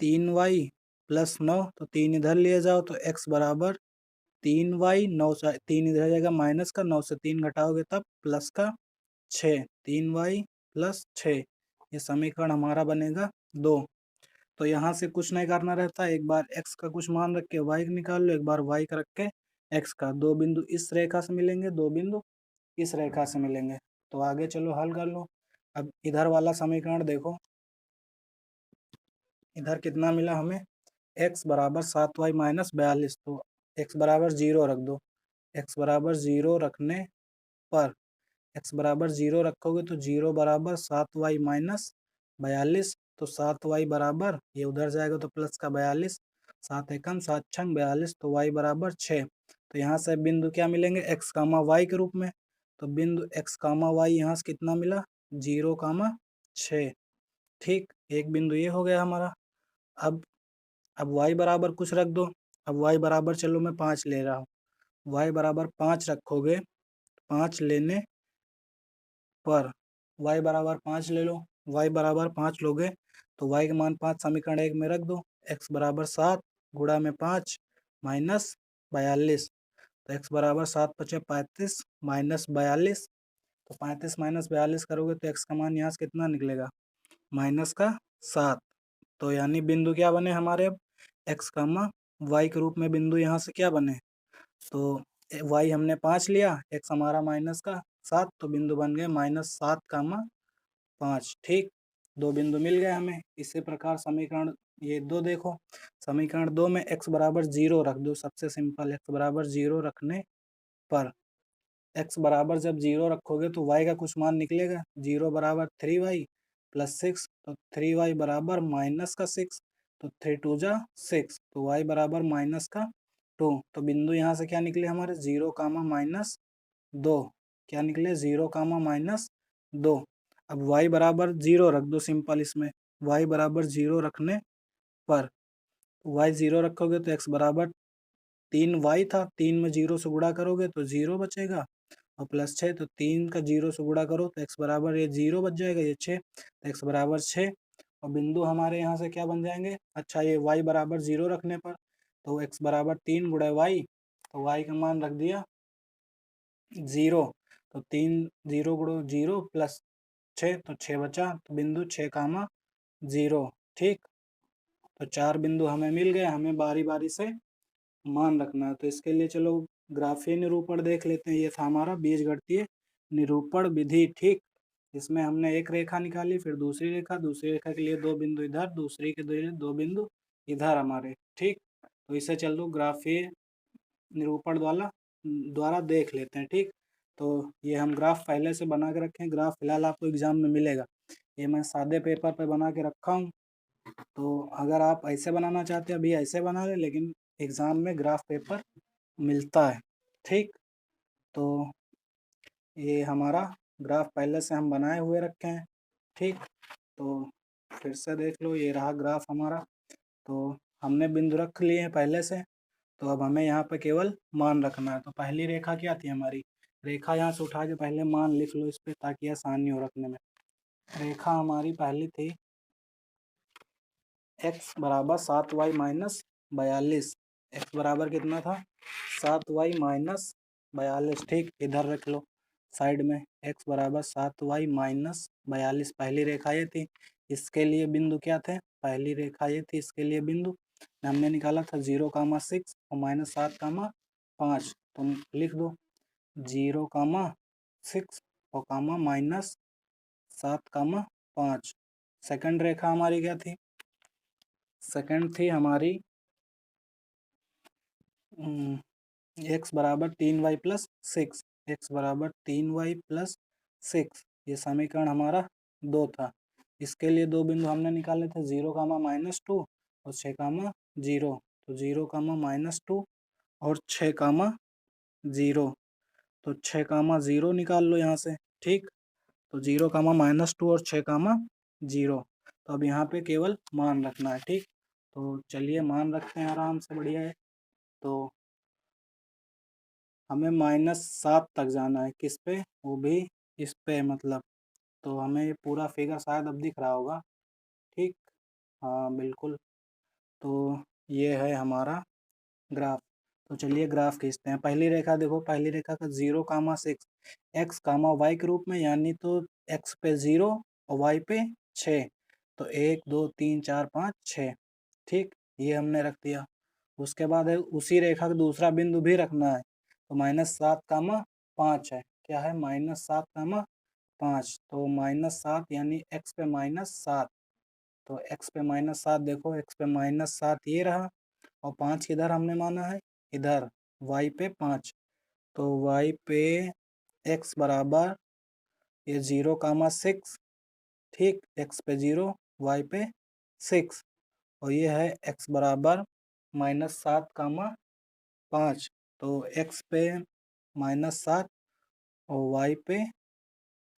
3y plus 9, तो 3 इधर लिए जाओ तो x बराबर 3y, 9 से 3 इधर जाएगा माइनस का, 9 से 3 घटाओगे तब प्लस का 6, 3y प्लस 6, ये समीकरण हमारा बनेगा 2। तो यहाँ से कुछ नहीं करना रहता, एक बार x का कुछ मान रख के y निकाल लो, एक बार y का रख के x का। दो बिंदु इस रेखा से मिलेंगे, दो बिंदु इस रेखा से मिलेंगे। तो आगे चलो हल कर लो। अब इधर वाला समीकरण देखो, इधर कितना मिला हमें, x बराबर 7y माइनस 42, तो x बराबर 0 रख दो। x बराबर 0 रखने पर, x बराबर 0 रखोगे तो 0 बराबर 7y माइनस 42, तो 7y बराबर, ये उधर जाएगा तो प्लस का 42, 7 एकम 7 छंग 42, तो y बराबर 6। तो यहाँ से बिंदु क्या मिलेंगे, x कामा y के रूप में। तो बिंदु x कामा y यहाँ से कितना मिला, 0 कामा 6। ठीक, एक बिंदु ये हो गया हमारा। अब y बराबर कुछ रख दो। अब y बराबर चलो मैं 5 ले रहा हूँ, y बराबर 5 रखोगे, 5 लेने पर y बराबर 5 ले लो, y बराबर 5 लोगे तो y का मान 5 समीकरण 1 में रख दो। x बराबर 7 गुणा में 5 माइनस 42, तो x बराबर 7 पचे 35 माइनस 42, तो 35 माइनस 42 करोगे तो x का मान यहाँ से कितना निकलेगा, माइनस का 7। तो यानी बिंदु क्या बने हमारे, अब x कामा y के रूप में बिंदु यहाँ से क्या बने, तो y हमने 5 लिया, x हमारा माइनस का 7, तो बिंदु बन गए -7 कामा 5। ठीक, दो बिंदु मिल गए हमें। इसी प्रकार समीकरण ये दो देखो, समीकरण 2 में x बराबर 0 रख दो, सबसे सिंपल। x बराबर 0 रखने पर, x बराबर जब 0 रखोगे तो y का कुछ मान निकलेगा, 0 बराबर 3y प्लस 6, तो 3y बराबर माइनस का 6, तो 3 2 जा 6, तो y बराबर माइनस का 2। तो बिंदु यहाँ से क्या निकले हमारे, 0 कामा माइनस 2, क्या निकले, 0 कामा माइनस 2। अब y बराबर 0 रख दो सिंपल इसमें, y बराबर 0 रखने पर, y 0 रखोगे तो x बराबर 3y था, 3 में 0 से गुणा करोगे तो 0 बचेगा, और प्लस 6, तो 3 का 0 से गुणा करो तो x बराबर ये 0 बच जाएगा, ये 6, तो x बराबर 6। और बिंदु हमारे यहाँ से क्या बन जाएंगे, अच्छा ये y बराबर 0 रखने पर, तो x बराबर 3 गुणा y, तो y का मान रख दिया 0, तो 3 0 गुणो 0 प्लस 6, तो 6 बचा, तो बिंदु 6 कामा 0। ठीक, तो 4 बिंदु हमें मिल गए, हमें बारी बारी से मान रखना है। तो इसके लिए चलो ग्राफीय निरूपण देख लेते हैं। ये था हमारा बीजगणितीय निरूपण विधि। ठीक, इसमें हमने एक रेखा निकाली, फिर दूसरी रेखा, दूसरी रेखा के लिए दो बिंदु इधर, दूसरी के लिए दो बिंदु इधर हमारे। ठीक, तो इसे चलो ग्राफीय निरूपण द्वारा देख लेते हैं। ठीक, तो ये हम ग्राफ पहले से बना के रखे हैं, ग्राफ फिलहाल आपको एग्जाम में मिलेगा, ये मैं सादे पेपर पे बना के रखा हूँ। तो अगर आप ऐसे बनाना चाहते हैं अभी ऐसे बना लें, लेकिन एग्ज़ाम में ग्राफ पेपर मिलता है। ठीक, तो ये हमारा ग्राफ पहले से हम बनाए हुए रखे हैं। ठीक, तो फिर से देख लो, ये रहा ग्राफ हमारा। तो हमने बिंदु रख लिए हैं पहले से, तो अब हमें यहाँ पे केवल मान रखना है। तो पहली रेखा क्या थी हमारी, रेखा यहाँ से उठा के पहले मान लिख लो इस पर, ताकि आसानी हो रखने में। रेखा हमारी पहली थी x बराबर 7y माइनस 42, एक्स बराबर कितना था, 7y माइनस 42। ठीक, इधर रख लो साइड में, x बराबर 7y माइनस 42 पहली रेखा ये थी। इसके लिए बिंदु क्या थे, पहली रेखा ये थी, इसके लिए बिंदु हमने निकाला था 0 कामा 6 और माइनस 7 कामा 5। तुम लिख दो 0 कामा 6 और कामा माइनस 7 कामा 5। सेकंड रेखा हमारी क्या थी, सेकंड थी हमारी x बराबर 3y प्लस 6, एक्स बराबर 3y प्लस 6, ये समीकरण हमारा 2 था। इसके लिए दो बिंदु हमने निकाले थे, 0 कामा माइनस 2 और 6 कामा 0। तो 0 कामा माइनस 2 और 6 कामा 0, तो 6 कामा 0 निकाल लो यहाँ से। ठीक, तो 0 कामा माइनस 2 और 6 कामा 0। तो अब यहाँ पे केवल मान रखना है। ठीक, तो चलिए मान रखते हैं आराम से, बढ़िया है। तो हमें -7 तक जाना है, किस पे, वो भी इस पे मतलब। तो हमें ये पूरा फिगर शायद अब दिख रहा होगा। ठीक, हाँ बिल्कुल। ये है हमारा ग्राफ। तो चलिए ग्राफ खींचते हैं। पहली रेखा देखो, पहली रेखा का 0,6 एक्स कामा वाई के रूप में, यानी तो एक्स पे 0 और वाई पे 6। तो 1 2 3 4 5 6, ठीक, ये हमने रख दिया। उसके बाद है उसी रेखा का दूसरा बिंदु भी रखना है, तो -7,5 है। क्या है? -7,5। तो -7 यानी एक्स पे -7। तो एक्स पे -7 देखो, एक्स पे -7 ये रहा, और 5 किधर हमने माना है? इधर, वाई पे 5। तो वाई पे एक्स बराबर ये 0,6, ठीक, एक्स पे 0 वाई पे 6, और ये है एक्स बराबर -7,5। तो एक्स पे -7 और वाई पे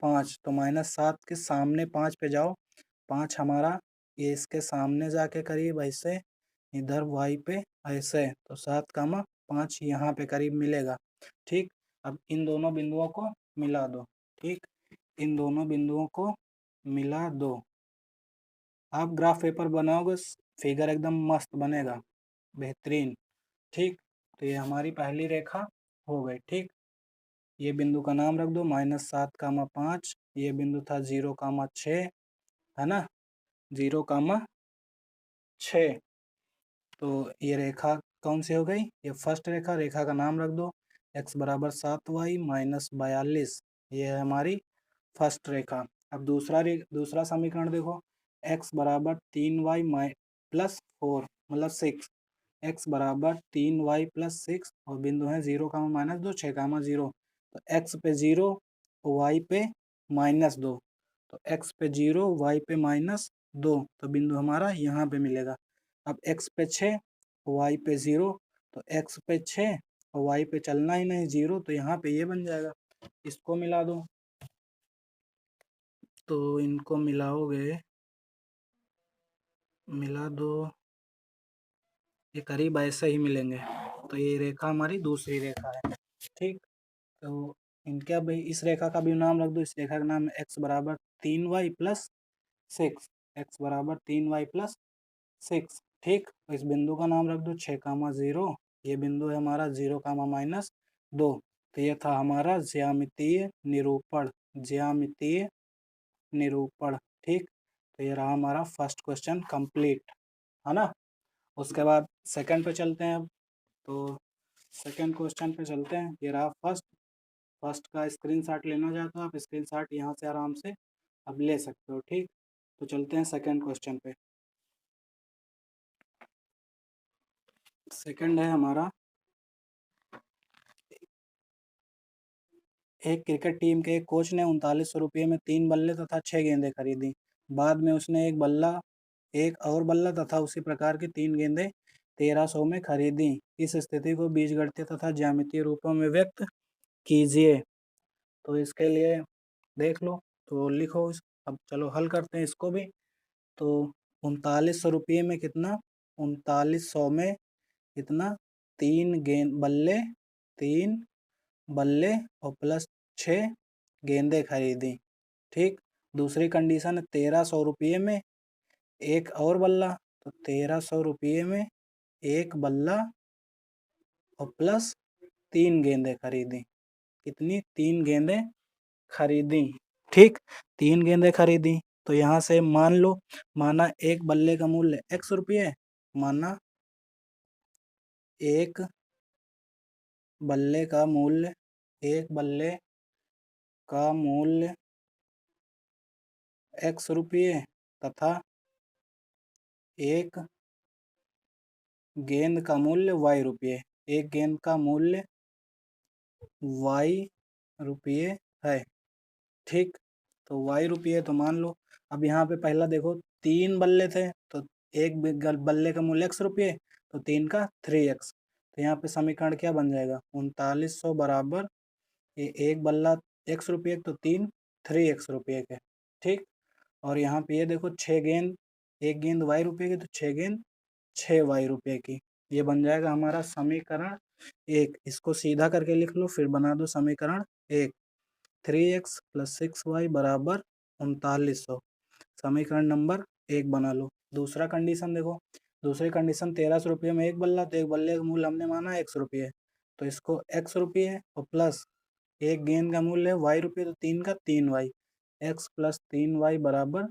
5। तो -7 के सामने 5 पे जाओ, 5 हमारा ये इसके सामने जाके करीब ऐसे, इधर वाई पे ऐसे, तो 7,5 यहाँ पे करीब मिलेगा, ठीक। अब इन दोनों बिंदुओं को मिला दो, ठीक, इन दोनों बिंदुओं को मिला दो। आप ग्राफ पेपर बनाओगे, फिगर एकदम मस्त बनेगा, बेहतरीन, ठीक। तो ये हमारी पहली रेखा हो गई, ठीक। ये बिंदु का नाम रख दो -7,5। ये बिंदु था 0,6, है ना, 0,6। तो ये रेखा कौन सी हो गई? ये फर्स्ट रेखा, रेखा का नाम रख दो, x बराबर 7y माइनस 42। ये है हमारी फर्स्ट रेखा। अब दूसरा समीकरण देखो, x बराबर 3y प्लस 4 मतलब 6, x बराबर 3y प्लस 6, और बिंदु है 0, -2 6,0। तो x पे 0 y पे -2, तो x पे 0 y पे -2, तो बिंदु हमारा यहाँ पे मिलेगा। अब x पे 6 y पे 0, तो x पे 6 और y पे चलना ही नहीं 0, तो यहाँ पे ये बन जाएगा। इसको मिला दो, तो इनको मिलाओगे, मिला दो, ये करीब ऐसे ही मिलेंगे। तो ये रेखा हमारी दूसरी रेखा है, ठीक। तो इनके अब इस रेखा का भी नाम रख दो, इस रेखा का नाम है x बराबर 3y प्लस 6, x बराबर 3y प्लस 6, ठीक। तो इस बिंदु का नाम रख दो 6,0। ये बिंदु है हमारा 0,-2। तो ये था हमारा ज्यामितीय निरूपण, ज्यामितीय निरूपण, ठीक। तो ये रहा हमारा फर्स्ट क्वेश्चन कंप्लीट, है ना। उसके बाद सेकंड पे चलते हैं अब। तो सेकंड क्वेश्चन पे चलते हैं। ये रहा फर्स्ट का स्क्रीनशॉट लेना चाहते हो आप, स्क्रीनशॉट यहाँ से आराम से अब ले सकते हो, ठीक। तो चलते हैं सेकंड क्वेश्चन पे। सेकंड है हमारा, एक क्रिकेट टीम के एक कोच ने 3900 रुपये में 3 बल्ले तथा 6 गेंदें खरीदी। बाद में उसने एक और बल्ला तथा उसी प्रकार की 3 गेंदें 1300 में खरीदी। इस स्थिति को बीजगणितीय तथा ज्यामितीय रूपों में व्यक्त कीजिए। तो इसके लिए देख लो, तो लिखो अब चलो हल करते हैं इसको भी। तो 3900 रुपये में कितना? 3900 में कितना? 3 बल्ले और प्लस 6 गेंदें खरीदी, ठीक। दूसरी कंडीशन है 1300 रुपये में एक और बल्ला, तो 1300 रुपये में एक बल्ला और प्लस 3 गेंदें खरीदी। कितनी? 3 गेंदें खरीदी, ठीक। 3 गेंदें खरीदी, तो यहाँ से मान लो, माना एक बल्ले का मूल्य x रुपये, माना एक बल्ले का मूल्य, एक बल्ले का मूल्य x रुपये तथा एक गेंद का मूल्य y रुपये, एक गेंद का मूल्य y रुपये है, ठीक। तो y रुपये तो मान लो। अब यहाँ पे पहला देखो 3 बल्ले थे, तो एक बल्ले का मूल्य x रुपये, तो 3 का 3x। तो यहाँ पे समीकरण क्या बन जाएगा? 3900 बराबर ये एक बल्ला x रुपये, तो 3 3x रुपये के, ठीक। और यहाँ पे ये देखो 6 गेंद, एक गेंद y रुपये की, तो 6 गेंद 6y रुपये की। ये बन जाएगा हमारा समीकरण 1। इसको सीधा करके लिख लो, फिर बना दो समीकरण 1। 3x प्लस 6y बराबर 3900, समीकरण नंबर 1 बना लो। दूसरा कंडीशन देखो, दूसरी कंडीशन 1300 रुपये में एक बल्ला, तो एक बल्ले का मूल्य हमने माना 100 रुपये, तो इसको x रुपये और प्लस एक गेंद का मूल्य है y रुपये, तो 3 का 3y, x प्लस 3y बराबर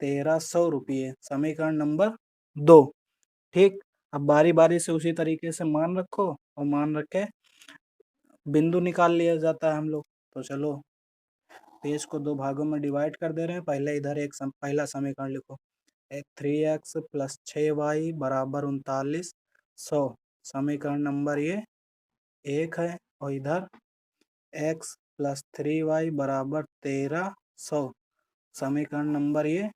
1300 रुपये, समीकरण नंबर 2। ठीक, अब बारी बारी से उसी तरीके से मान रखो और मान रख के बिंदु निकाल लिया जाता है हम लोग। तो चलो पेज को दो भागों में डिवाइड कर दे रहे हैं। पहले इधर पहला समीकरण लिखो, 3x प्लस 6y बराबर 3900, समीकरण नंबर ये 1 है, और इधर x प्लस 3y बराबर 1300, समीकरण नंबर ये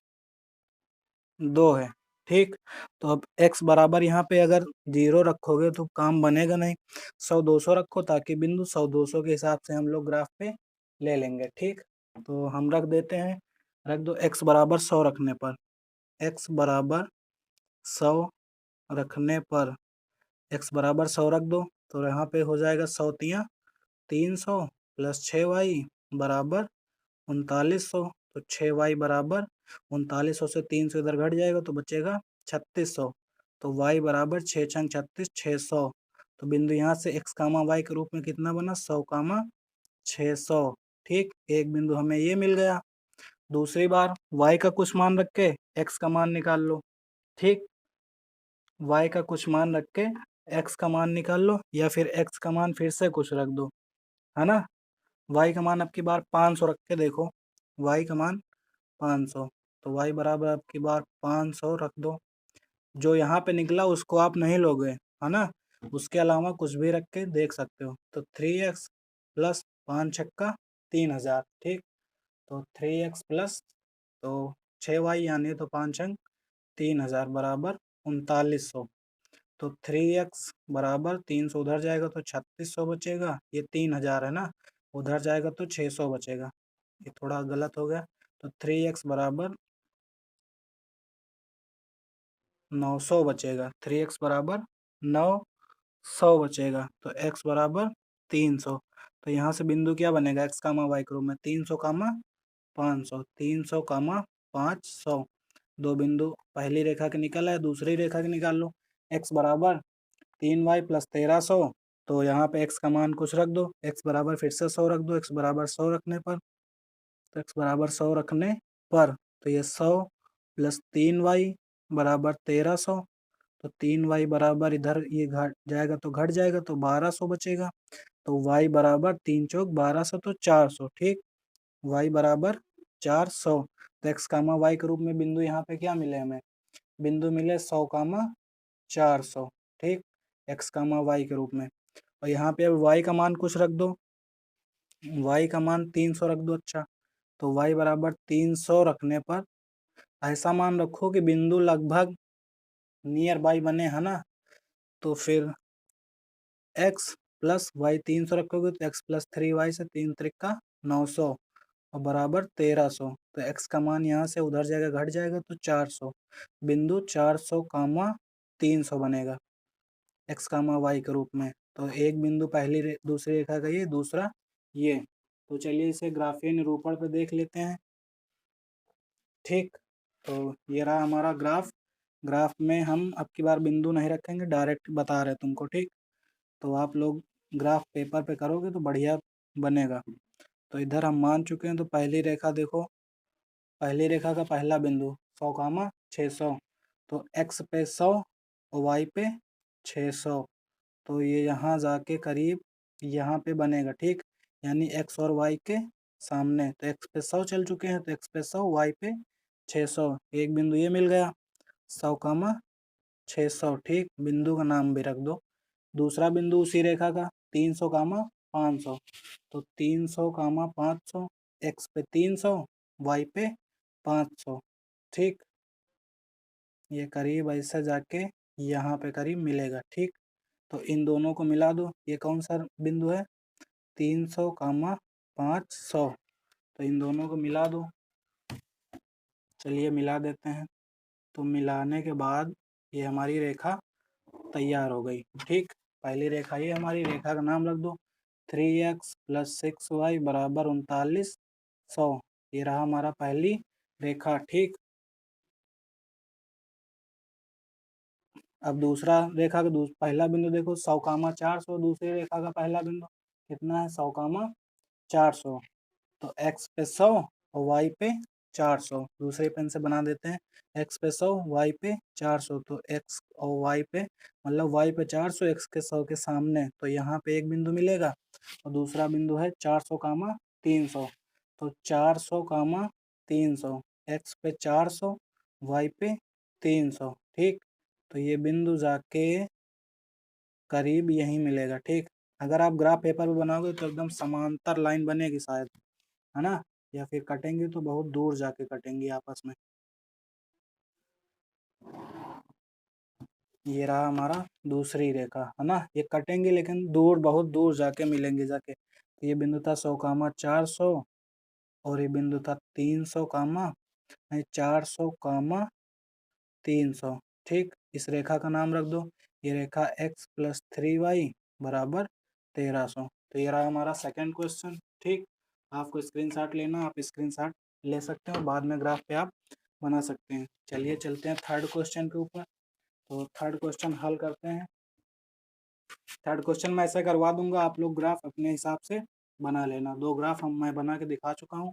2 है। ठीक, तो अब x बराबर यहाँ पे अगर 0 रखोगे तो काम बनेगा नहीं, 100 200 रखो ताकि बिंदु 100 200 के हिसाब से हम लोग ग्राफ पे ले लेंगे। ठीक, तो हम रख देते हैं, रख दो x बराबर 100 रखने पर, x बराबर 100 रखने पर, x बराबर 100 रख दो, तो यहाँ पे हो जाएगा 100 तियाँ 300 प्लस 6y बराबर 3900, तो 6y बराबर 3900 से 300 इधर घट जाएगा तो बचेगा 3600, तो y बराबर 6 छंग 36 600, तो बिंदु यहाँ से x कामा y के रूप में कितना बना 100 कामा 600। ठीक, एक बिंदु हमें ये मिल गया। दूसरी बार y का कुछ मान रख के x का मान निकाल लो। ठीक, y का कुछ मान रख के x का मान निकाल लो, या फिर x का मान फिर से कुछ रख दो, है ना। y का मान अब की बार 500 रख के देखो, y का मान 500, तो y बराबर अब की बार 500 रख दो। जो यहाँ पे निकला उसको आप नहीं लोगे, है ना, उसके अलावा कुछ भी रख के देख सकते हो। तो 3x प्लस 5 छक्का 3000। ठीक, तो 3x प्लस तो 6y यानी तो 5 अंक 3000 बराबर 3900, तो 3x बराबर 300 उधर जाएगा तो 3600 बचेगा, ये 3000 है ना, उधर जाएगा तो 600 बचेगा, ये थोड़ा गलत हो गया। तो 3x बराबर 900 बचेगा, 3x बराबर 900 बचेगा, तो x बराबर 300, तो यहाँ से बिंदु क्या बनेगा x कामा y के रूप में 300 कामा 500, 300 कामा 500, दो बिंदु पहली रेखा के निकल आए, दूसरी रेखा के निकाल लो। x बराबर 3y प्लस 1300, तो यहाँ पे x का मान कुछ रख दो, x बराबर फिर से 100 रख दो, x बराबर 100 रखने पर, तो x बराबर 100 रखने पर, तो ये 100 प्लस 3y बराबर 1300, तो 3y बराबर इधर ये घट जाएगा तो घट जाएगा तो 1200 बचेगा, तो y बराबर 3 चौक 1200, तो 400। ठीक, y बराबर 400, तो x कामा y के रूप में बिंदु यहाँ पे क्या मिले हमें, बिंदु मिले 100 कामा 400। ठीक, x कामा y के रूप में, और यहाँ पे अब y का मान कुछ रख दो, y का मान 300 रख दो। अच्छा, तो y बराबर 300 रखने पर ऐसा मान रखो कि बिंदु लगभग नियर बाई बने, है ना, तो फिर x प्लस वाई 300 रखोगे तो x प्लस 3y से 3 त्रिका 900 और बराबर 1300, तो x का मान यहाँ से उधर जाएगा घट जाएगा तो 400, बिंदु 400 कामा 300 बनेगा x कामा y के रूप में। तो एक बिंदु दूसरी रेखा का ये, दूसरा ये। तो चलिए इसे ग्राफीय निरूपण पे देख लेते हैं। ठीक, तो ये रहा हमारा ग्राफ। ग्राफ में हम अब की बार बिंदु नहीं रखेंगे, डायरेक्ट बता रहे तुमको। ठीक, तो आप लोग ग्राफ पेपर पे करोगे तो बढ़िया बनेगा। तो इधर हम मान चुके हैं, तो पहली रेखा देखो, पहली रेखा का पहला बिंदु 100 कामा 600, तो x पे 100 और y पे 600, तो ये यहाँ जाके करीब यहाँ पे बनेगा। ठीक, यानी x और y के सामने, तो x पे 100 चल चुके हैं, तो x पे 100 y पे 600, एक बिंदु ये मिल गया 100 कामा 600। ठीक, बिंदु का नाम भी रख दो। दूसरा बिंदु उसी रेखा का 300 कामा 500, तो 300 कामा 500, x पे 300 y पे 500। ठीक, ये करीब ऐसे जाके यहाँ पे करीब मिलेगा। ठीक, तो इन दोनों को मिला दो, ये कौन सा बिंदु है 300 कामा 500, तो इन दोनों को मिला दो। चलिए मिला देते हैं, तो मिलाने के बाद ये हमारी रेखा तैयार हो गई। ठीक, पहली रेखा ये, हमारी रेखा का नाम रख दो 3x प्लस 6y बराबर 3900, ये रहा हमारा पहली रेखा। ठीक, अब दूसरा रेखा का पहला बिंदु देखो 100,400, दूसरी रेखा का पहला बिंदु कितना है 100,400। तो x पे 100 और y पे 400, दूसरे पेन से बना देते हैं। x पे 100 y पे 400, तो x और y पे मतलब y पे 400 x के 100 के सामने, तो यहाँ पे एक बिंदु मिलेगा और दूसरा बिंदु है 400,300। तो 400,300 x पे 400 y पे 300, ठीक। तो ये बिंदु जाके करीब यहीं मिलेगा, ठीक। अगर आप ग्राफ पेपर पे बनाओगे तो एकदम समांतर लाइन बनेगी शायद, है ना, या फिर कटेंगे तो बहुत दूर जाके कटेंगी आपस में। ये रहा हमारा दूसरी रेखा, है ना, ये कटेंगे लेकिन दूर, बहुत दूर जाके मिलेंगे जाके। तो ये बिंदु था 100,400 और ये बिंदु था 400,300, ठीक। इस रेखा का नाम रख दो, ये रेखा x + 3y = 1300। तो ये रहा हमारा सेकंड क्वेश्चन, ठीक। आपको स्क्रीनशॉट लेना, आप स्क्रीनशॉट ले सकते हो, बाद में ग्राफ पे आप बना सकते हैं। चलिए चलते हैं थर्ड क्वेश्चन के ऊपर। तो थर्ड क्वेश्चन हल करते हैं। थर्ड क्वेश्चन मैं ऐसा करवा दूंगा, आप लोग ग्राफ अपने हिसाब से बना लेना। दो ग्राफ मैं बना के दिखा चुका हूँ।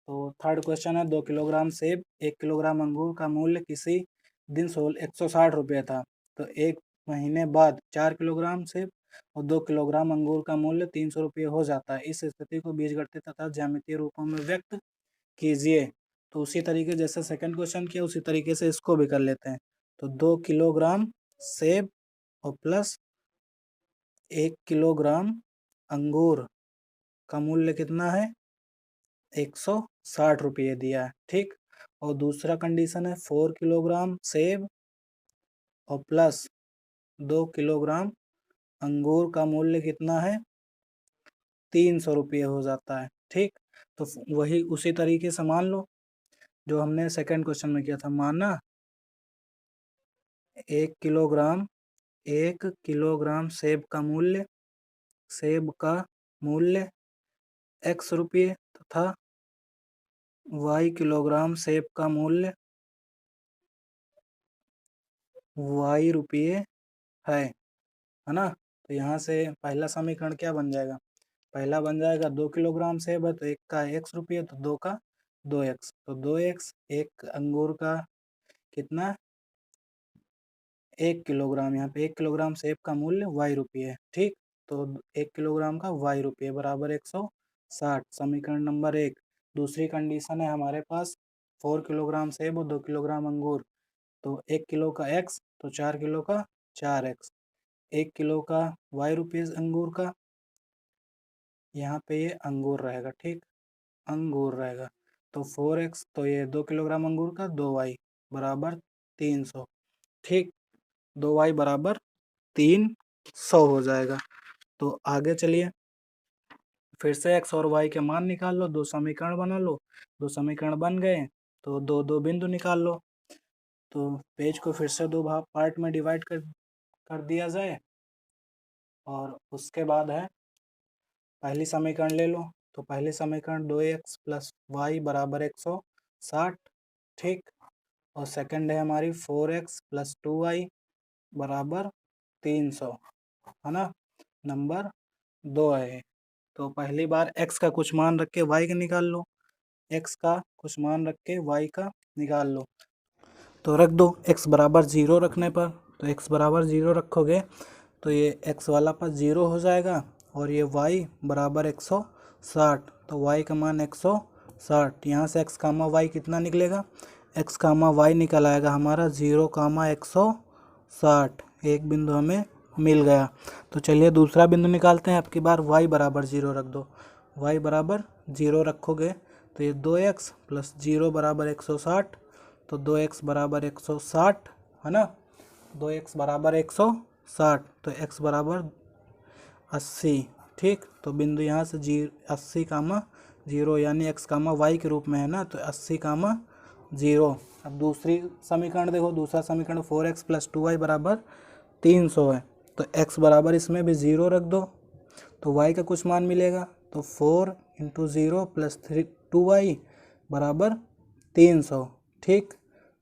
तो थर्ड क्वेश्चन है 2 किलोग्राम सेब 1 किलोग्राम अंगूर का मूल्य किसी दिन 160 रुपये था, तो एक महीने बाद 4 किलोग्राम सेब और 2 किलोग्राम अंगूर का मूल्य 300 रुपये हो जाता है। इस स्थिति को बीजगणितीय तथा ज्यामितीय रूपों में व्यक्त कीजिए। तो उसी तरीके जैसे सेकंड क्वेश्चन किया उसी तरीके से इसको भी कर लेते हैं। तो 2 किलोग्राम सेब और प्लस 1 किलोग्राम अंगूर का मूल्य कितना है 160 रुपये दिया है, ठीक। और दूसरा कंडीशन है 4 किलोग्राम सेब और प्लस 2 किलोग्राम अंगूर का मूल्य कितना है 300 रुपये हो जाता है, ठीक। तो वही उसी तरीके से मान लो जो हमने सेकंड क्वेश्चन में किया था। माना 1 किलोग्राम सेब का मूल्य x रुपये तथा y किलोग्राम सेब का मूल्य y रुपये है ना। तो यहाँ से पहला समीकरण क्या बन जाएगा, पहला बन जाएगा 2 किलोग्राम सेब है तो एक का x रुपये, तो 2 का 2x, तो 2x, एक अंगूर का कितना 1 किलोग्राम, यहाँ पे 1 किलोग्राम सेब का मूल्य y रुपये है, ठीक। तो 1 किलोग्राम का y रुपये बराबर 160, समीकरण नंबर 1। दूसरी कंडीशन है हमारे पास 4 किलोग्राम सेब और 2 किलोग्राम अंगूर, तो 1 किलो का x तो 4 किलो का 4x, 1 किलो का y रुपये अंगूर का, यहाँ पे ये अंगूर रहेगा, ठीक, अंगूर रहेगा। तो 4x, तो ये 2 किलोग्राम अंगूर का 2y बराबर 300, ठीक, 2y बराबर 300 हो जाएगा। तो आगे चलिए फिर से x और y के मान निकाल लो, दो समीकरण बना लो, दो समीकरण बन गए तो दो दो बिंदु निकाल लो। तो पेज को फिर से दो भाग पार्ट में डिवाइड कर दिया जाए और उसके बाद है पहली समीकरण ले लो। तो पहली समीकरण 2x + y = 160, ठीक। और सेकंड है हमारी 4x + 2y = 300, है ना, नंबर 2 है। तो पहली बार x का कुछ मान रख के y का निकाल लो, x का कुछ मान रख के y का निकाल लो। तो रख दो x बराबर 0 रखने पर, तो x बराबर 0 रखोगे तो ये x वाला पास 0 हो जाएगा और ये y बराबर 160, तो y का मान 160। यहाँ से x, y कितना निकलेगा, x, y निकल आएगा हमारा 0, 160, एक बिंदु हमें मिल गया। तो चलिए दूसरा बिंदु निकालते हैं। आपकी बार y बराबर 0 रख दो, y बराबर 0 रखोगे तो ये 2x + 0 = 160, तो 2x बराबर 160, है ना, 2x बराबर 160, तो x बराबर 80, ठीक। तो बिंदु यहाँ से 80, 0 यानी x, y के रूप में है ना, तो 80, 0। अब दूसरी समीकरण देखो, दूसरा समीकरण 4x + 2y = 300 है, तो x बराबर इसमें भी 0 रख दो तो y का कुछ मान मिलेगा, तो 4 × 0 + 2y = 300, ठीक।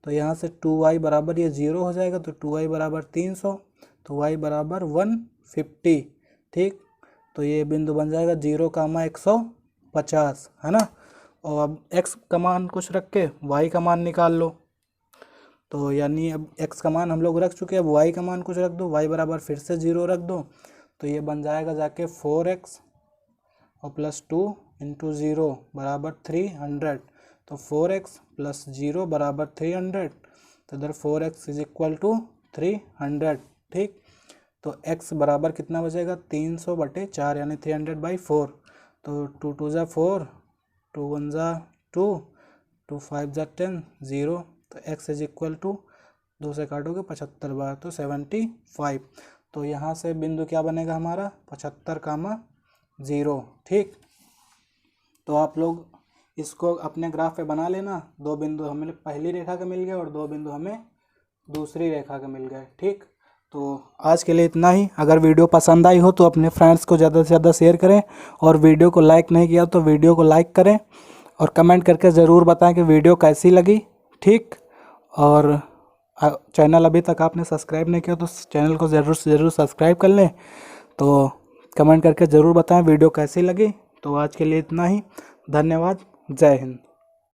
तो यहाँ से 2y बराबर ये 0 हो जाएगा, तो 2y बराबर 300, तो y बराबर 150। ठीक, तो ये बिंदु बन जाएगा 0,150, है ना। और अब x का मान कुछ रख के y का मान निकाल लो। तो यानी अब x का मान हम लोग रख चुके हैं, अब y का मान कुछ रख दो, y बराबर फिर से 0 रख दो, तो ये बन जाएगा जाके 4x और प्लस 2 इंटू 0 बराबर 300। तो 4x प्लस 0 बराबर 300, तो इधर 4x इज इक्वल टू 300। ठीक, तो x बराबर कितना बचेगा, 300/4 यानी 300/4। तो 2 2 ज़ा 4, 2 1 ज़ा 2, 2 5 ज़ा 10, 0। तो x इज इक्वल टू 2 से काटोगे 75 बार, तो 75। तो यहाँ से बिंदु क्या बनेगा हमारा, 75,0। ठीक, तो आप लोग इसको अपने ग्राफ पे बना लेना। 2 बिंदु हमें पहली रेखा के मिल गए और 2 बिंदु हमें दूसरी रेखा के मिल गए। ठीक, तो आज के लिए इतना ही। अगर वीडियो पसंद आई हो तो अपने फ्रेंड्स को ज़्यादा से ज़्यादा शेयर करें, और वीडियो को लाइक नहीं किया तो वीडियो को लाइक करें, और कमेंट करके ज़रूर बताएं कि वीडियो कैसी लगी। ठीक, और चैनल अभी तक आपने सब्सक्राइब नहीं किया तो चैनल को ज़रूर से ज़रूर सब्सक्राइब कर लें। तो कमेंट करके ज़रूर बताएं वीडियो कैसी लगी। तो आज के लिए इतना ही, धन्यवाद, जय हिंद।